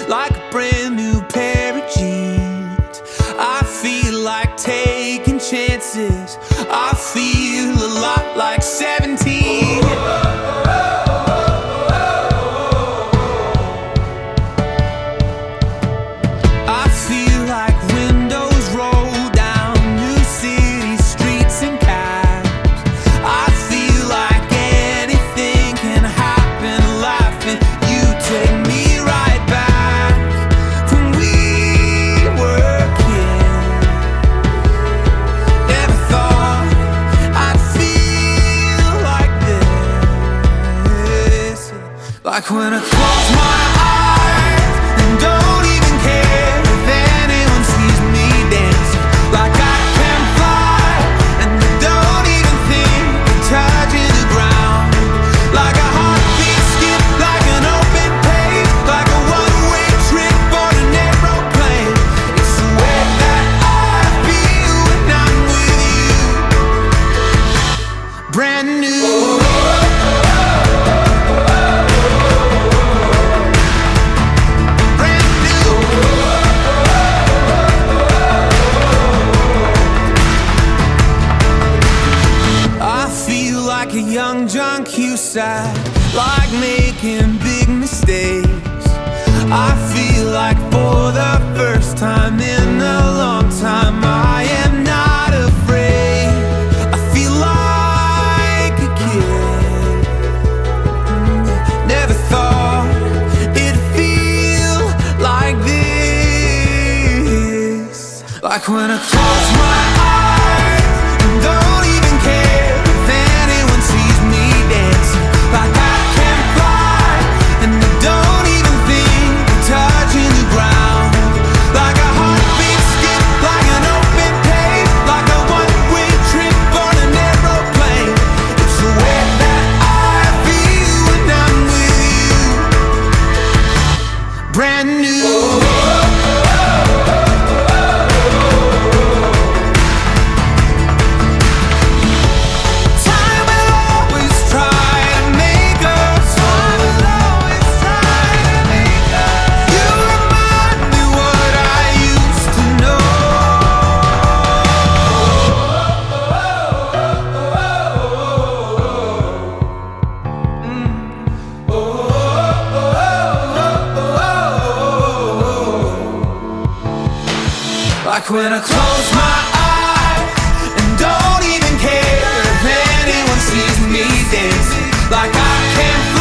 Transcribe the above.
like a brand new pair of jeans. I feel like taking chances. I feel a lot like 17. I feel like windows roll down new city streets and cabs. I feel like anything can happen in life, and you take me right back when we were kids. Never thought I'd feel like this. Like when I close my eyes and don't even care if anyone sees me dancing. Like I can fly and I don't even think of touching the ground. Like a heartbeat skip, like an open page, like a one-way trip on an aeroplane. It's the way that I feel when I'm with you. Brand new. Like a young John Cusack, like making big mistakes. I feel like for the first time in a long time I am not afraid. I feel like a kid. Never thought it'd feel like this. Like when I close my eyes and don't even care if anyone sees me dancing. Like I can fly and I don't even think of touching the ground. Like a heartbeat skip, like an open page, like a one-way trip on an aeroplane. It's the way that I feel when I'm with you. Brand new. Like when I close my eyes and don't even care if anyone sees me dancing. Like I can't